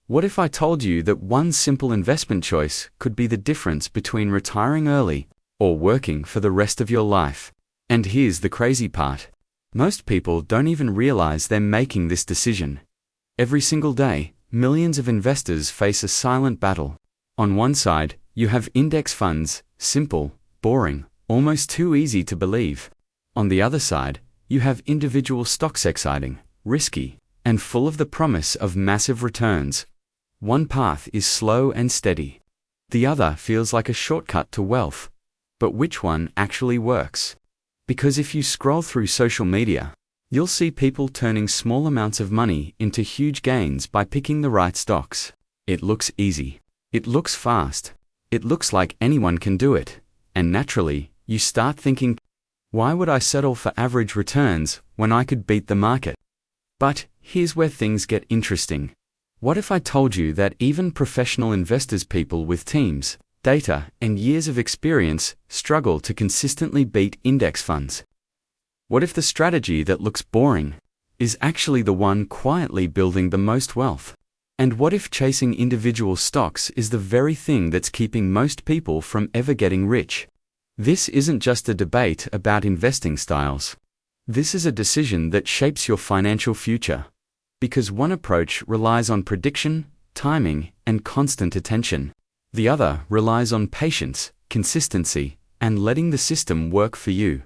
What if I told you that one simple investment choice could be the difference between retiring early or working for the rest of your life? And here's the crazy part. Most people don't even realize they're making this decision. Every single day, millions of investors face a silent battle. On one side, you have index funds, simple, boring, almost too easy to believe. On the other side, you have individual stocks, exciting, risky, and full of the promise of massive returns. One path is slow and steady. The other feels like a shortcut to wealth. But which one actually works? Because if you scroll through social media, you'll see people turning small amounts of money into huge gains by picking the right stocks. It looks easy. It looks fast. It looks like anyone can do it. And naturally, you start thinking, why would I settle for average returns when I could beat the market? But here's where things get interesting. What if I told you that even professional investors, people with teams, data, and years of experience, struggle to consistently beat index funds? What if the strategy that looks boring is actually the one quietly building the most wealth? And what if chasing individual stocks is the very thing that's keeping most people from ever getting rich? This isn't just a debate about investing styles. This is a decision that shapes your financial future. Because one approach relies on prediction, timing, and constant attention. The other relies on patience, consistency, and letting the system work for you.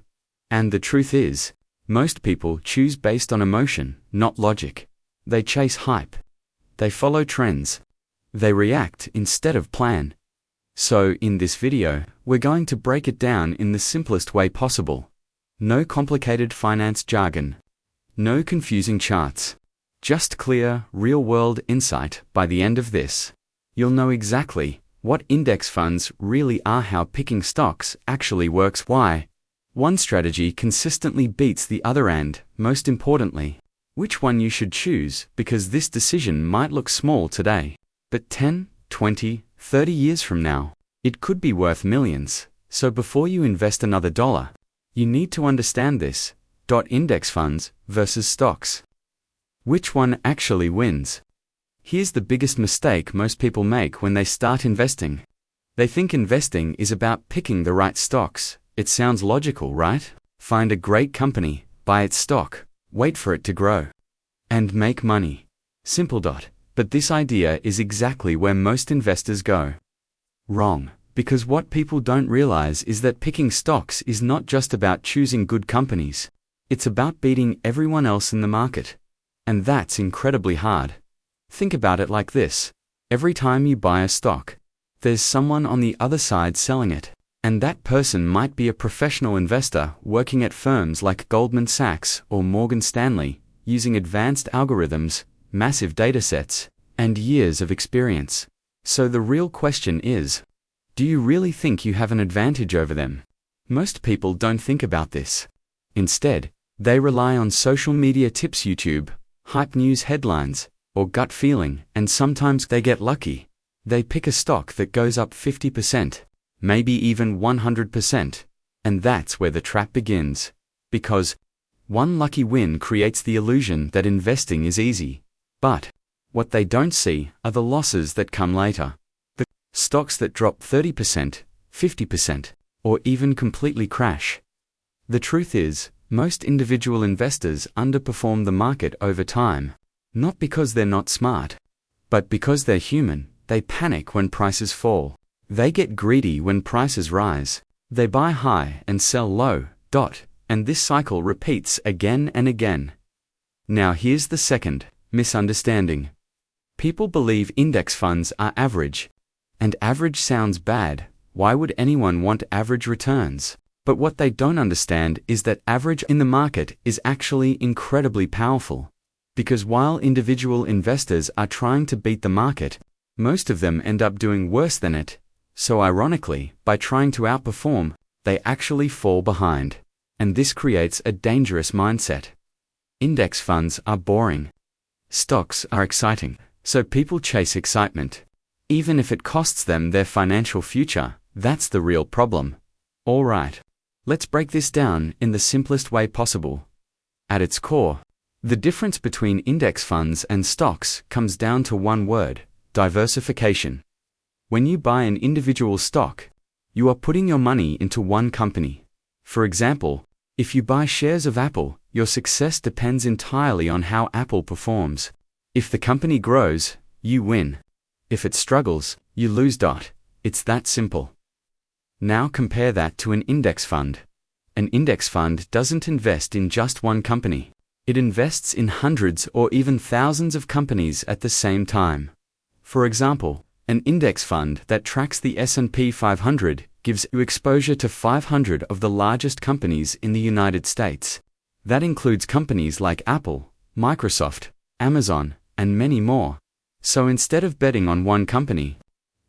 And the truth is, most people choose based on emotion, not logic. They chase hype. They follow trends. They react instead of plan. So, in this video, we're going to break it down in the simplest way possible. No complicated finance jargon. No confusing charts. Just clear, real-world insight. By the end of this, you'll know exactly what index funds really are, how picking stocks actually works, why one strategy consistently beats the other, and, most importantly, which one you should choose, because this decision might look small today, but 10, 20, 30 years from now, it could be worth millions. So before you invest another dollar, you need to understand this. Index funds versus stocks. Which one actually wins? Here's the biggest mistake most people make when they start investing. They think investing is about picking the right stocks. It sounds logical, right? Find a great company, buy its stock, wait for it to grow, and make money. Simple. But this idea is exactly where most investors go wrong. Because what people don't realize is that picking stocks is not just about choosing good companies. It's about beating everyone else in the market. And that's incredibly hard. Think about it like this. Every time you buy a stock, there's someone on the other side selling it. And that person might be a professional investor working at firms like Goldman Sachs or Morgan Stanley, using advanced algorithms, massive datasets, and years of experience. So the real question is, do you really think you have an advantage over them? Most people don't think about this. Instead, they rely on social media tips, YouTube, hype news headlines, or gut feeling, and sometimes they get lucky. They pick a stock that goes up 50%, maybe even 100%. And that's where the trap begins. Because one lucky win creates the illusion that investing is easy. But what they don't see are the losses that come later. The stocks that drop 30%, 50%, or even completely crash. The truth is, most individual investors underperform the market over time, not because they're not smart, but because they're human. They panic when prices fall. They get greedy when prices rise. They buy high and sell low. And this cycle repeats again and again. Now here's the second misunderstanding. People believe index funds are average. And average sounds bad. Why would anyone want average returns? But what they don't understand is that average in the market is actually incredibly powerful. Because while individual investors are trying to beat the market, most of them end up doing worse than it. So ironically, by trying to outperform, they actually fall behind. And this creates a dangerous mindset. Index funds are boring. Stocks are exciting. So people chase excitement. Even if it costs them their financial future, that's the real problem. Alright. Let's break this down in the simplest way possible. At its core, the difference between index funds and stocks comes down to one word: Diversification. When you buy an individual stock, you are putting your money into one company. For example, if you buy shares of Apple, your success depends entirely on how Apple performs. If the company grows, you win. If it struggles, you lose. It's that simple. Now compare that to an index fund. An index fund doesn't invest in just one company. It invests in hundreds or even thousands of companies at the same time. For example, an index fund that tracks the S&P 500 gives you exposure to 500 of the largest companies in the United States. That includes companies like Apple, Microsoft, Amazon, and many more. So instead of betting on one company,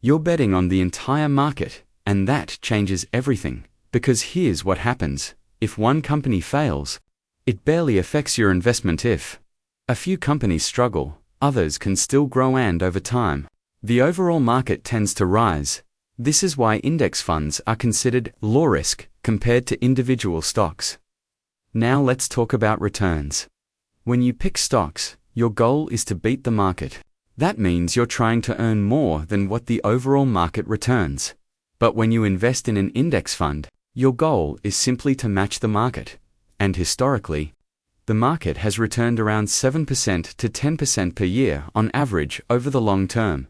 you're betting on the entire market, and that changes everything. Because here's what happens. If one company fails, it barely affects your investment. If a few companies struggle, others can still grow, and over time, the overall market tends to rise. This is why index funds are considered low risk compared to individual stocks. Now let's talk about returns. When you pick stocks, your goal is to beat the market. That means you're trying to earn more than what the overall market returns. But when you invest in an index fund, your goal is simply to match the market. And historically, the market has returned around 7% to 10% per year on average over the long term.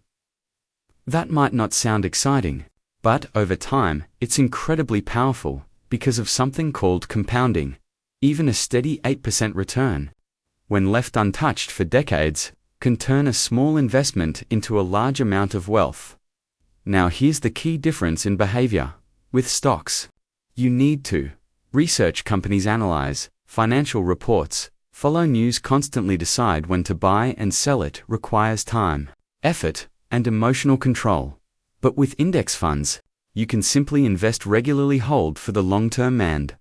That might not sound exciting, but over time, it's incredibly powerful because of something called compounding. Even a steady 8% return, when left untouched for decades, can turn a small investment into a large amount of wealth. Now here's the key difference in behavior. With stocks, you need to research companies, analyze financial reports, follow news, constantly decide when to buy and sell. It requires time, effort, and emotional control. But with index funds, you can simply invest regularly, hold for the long term, and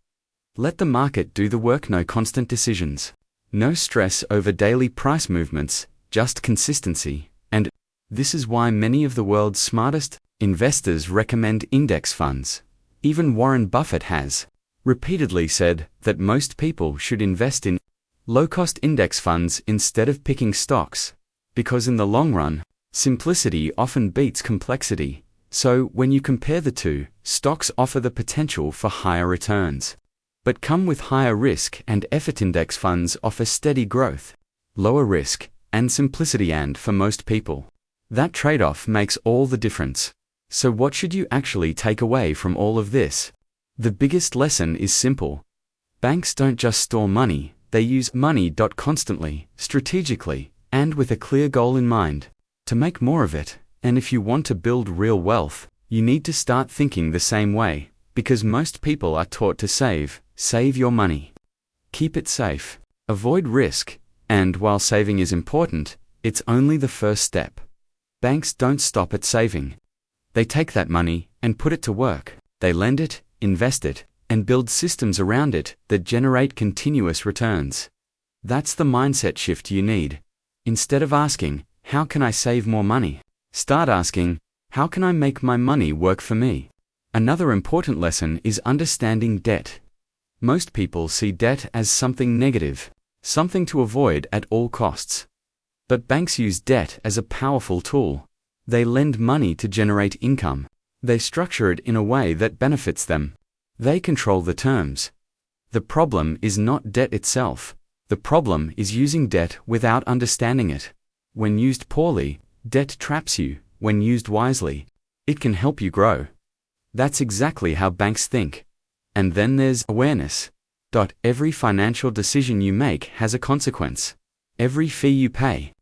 let the market do the work. No constant decisions, no stress over daily price movements, just consistency. And this is why many of the world's smartest investors recommend index funds. Even Warren Buffett has repeatedly said that most people should invest in low-cost index funds instead of picking stocks, because in the long run, simplicity often beats complexity. So when you compare the two, stocks offer the potential for higher returns, but come with higher risk and effort. Index funds offer steady growth, lower risk, and simplicity, and for most people, that trade-off makes all the difference. So what should you actually take away from all of this? The biggest lesson is simple. Banks don't just store money, they use money constantly, strategically, and with a clear goal in mind, to make more of it. And if you want to build real wealth, you need to start thinking the same way, because most people are taught to save your money. Keep it safe, avoid risk, and while saving is important, it's only the first step. Banks don't stop at saving. They take that money and put it to work. They lend it, invest it, and build systems around it that generate continuous returns. That's the mindset shift you need. Instead of asking, how can I save more money? Start asking, how can I make my money work for me? Another important lesson is understanding debt. Most people see debt as something negative, something to avoid at all costs. But banks use debt as a powerful tool. They lend money to generate income. They structure it in a way that benefits them. They control the terms. The problem is not debt itself. The problem is using debt without understanding it. When used poorly, debt traps you. When used wisely, it can help you grow. That's exactly how banks think. And then there's awareness. Every financial decision you make has a consequence. Every fee you pay,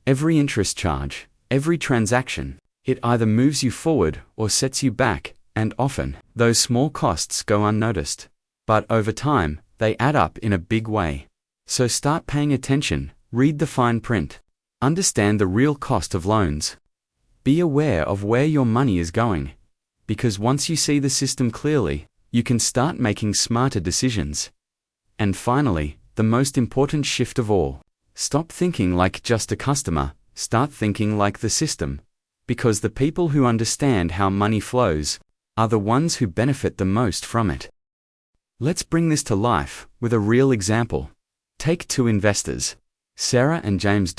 every interest charge, every transaction, it either moves you forward or sets you back, and often, those small costs go unnoticed. But over time, they add up in a big way. So start paying attention, read the fine print, understand the real cost of loans. Be aware of where your money is going. Because once you see the system clearly, you can start making smarter decisions. And finally, the most important shift of all. Stop thinking like just a customer, start thinking like the system. Because the people who understand how money flows are the ones who benefit the most from it. Let's bring this to life with a real example. Take two investors, Sarah and James.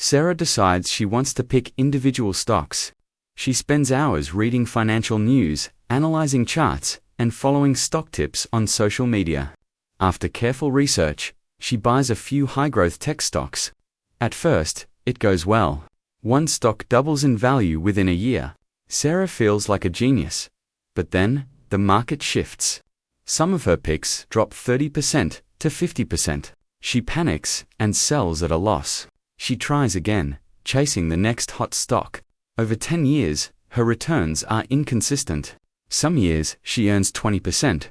Sarah decides she wants to pick individual stocks. She spends hours reading financial news, analyzing charts, and following stock tips on social media. After careful research, she buys a few high-growth tech stocks. At first, it goes well. One stock doubles in value within a year. Sarah feels like a genius. But then, the market shifts. Some of her picks drop 30% to 50%. She panics and sells at a loss. She tries again, chasing the next hot stock. Over 10 years, her returns are inconsistent. Some years, she earns 20%.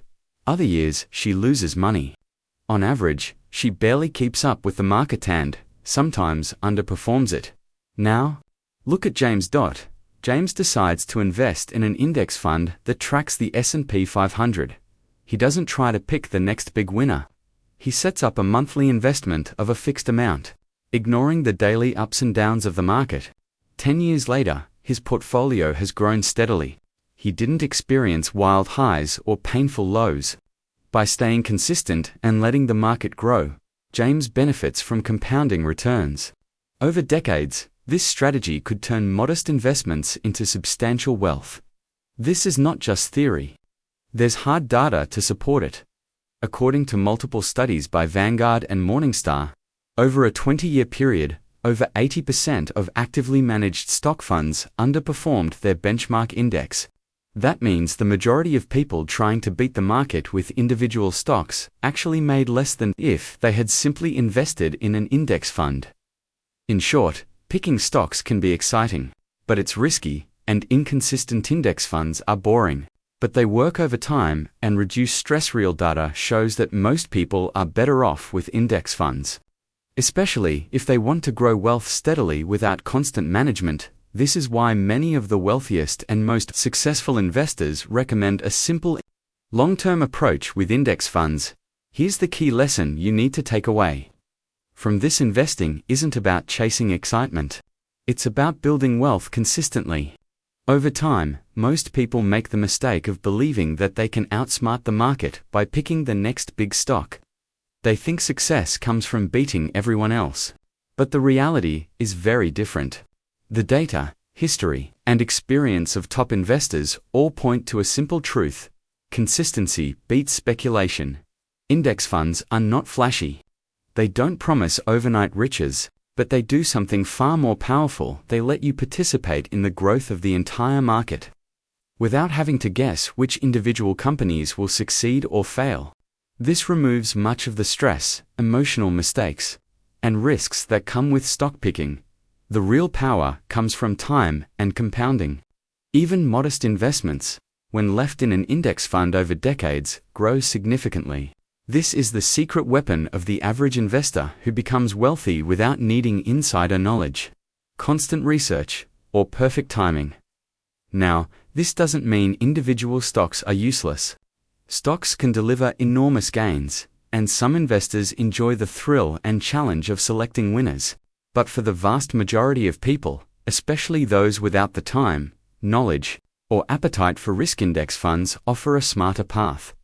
Other years, she loses money. On average, she barely keeps up with the market and, sometimes, underperforms it. Now, look at James. James decides to invest in an index fund that tracks the S&P 500. He doesn't try to pick the next big winner. He sets up a monthly investment of a fixed amount, ignoring the daily ups and downs of the market. 10 years later, his portfolio has grown steadily. He didn't experience wild highs or painful lows. By staying consistent and letting the market grow, James benefits from compounding returns. Over decades, this strategy could turn modest investments into substantial wealth. This is not just theory. There's hard data to support it. According to multiple studies by Vanguard and Morningstar, over a 20-year period, over 80% of actively managed stock funds underperformed their benchmark index. That means the majority of people trying to beat the market with individual stocks actually made less than if they had simply invested in an index fund. In short, picking stocks can be exciting, but it's risky, and inconsistent index funds are boring. But they work over time and reduce stress. Real data shows that most people are better off with index funds. Especially if they want to grow wealth steadily without constant management. This is why many of the wealthiest and most successful investors recommend a simple, long-term approach with index funds. Here's the key lesson you need to take away from this: investing isn't about chasing excitement. It's about building wealth consistently. Over time, most people make the mistake of believing that they can outsmart the market by picking the next big stock. They think success comes from beating everyone else. But the reality is very different. The data, history, and experience of top investors all point to a simple truth: consistency beats speculation. Index funds are not flashy. They don't promise overnight riches, but they do something far more powerful: they let you participate in the growth of the entire market, without having to guess which individual companies will succeed or fail. This removes much of the stress, emotional mistakes, and risks that come with stock picking. The real power comes from time and compounding. Even modest investments, when left in an index fund over decades, grow significantly. This is the secret weapon of the average investor who becomes wealthy without needing insider knowledge, constant research, or perfect timing. Now, this doesn't mean individual stocks are useless. Stocks can deliver enormous gains, and some investors enjoy the thrill and challenge of selecting winners. But for the vast majority of people, especially those without the time, knowledge, or appetite for risk, index funds offer a smarter path.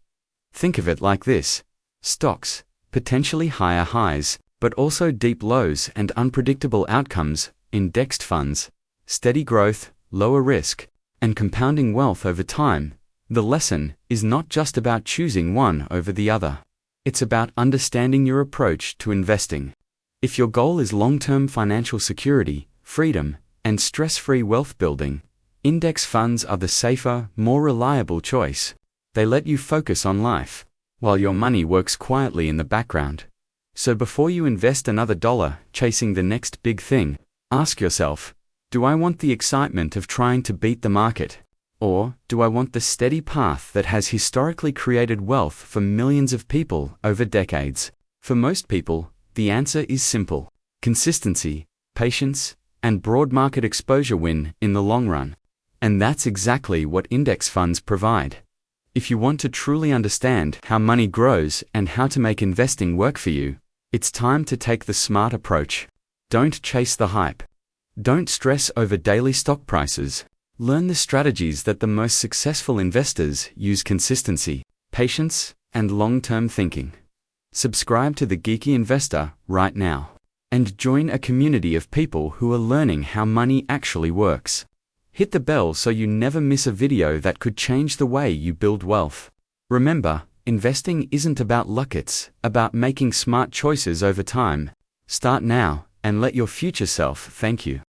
Think of it like this: stocks, potentially higher highs, but also deep lows and unpredictable outcomes; indexed funds, steady growth, lower risk, and compounding wealth over time. The lesson is not just about choosing one over the other. It's about understanding your approach to investing. If your goal is long-term financial security, freedom, and stress-free wealth building, index funds are the safer, more reliable choice. They let you focus on life, while your money works quietly in the background. So before you invest another dollar chasing the next big thing, ask yourself, do I want the excitement of trying to beat the market? Or do I want the steady path that has historically created wealth for millions of people over decades? For most people, the answer is simple: consistency, patience, and broad market exposure win in the long run. And that's exactly what index funds provide. If you want to truly understand how money grows and how to make investing work for you, it's time to take the smart approach. Don't chase the hype. Don't stress over daily stock prices. Learn the strategies that the most successful investors use: consistency, patience, and long-term thinking. Subscribe to The Geeky Investor right now. and join a community of people who are learning how money actually works. Hit the bell so you never miss a video that could change the way you build wealth. Remember, investing isn't about luck, it's about making smart choices over time. Start now, and let your future self thank you.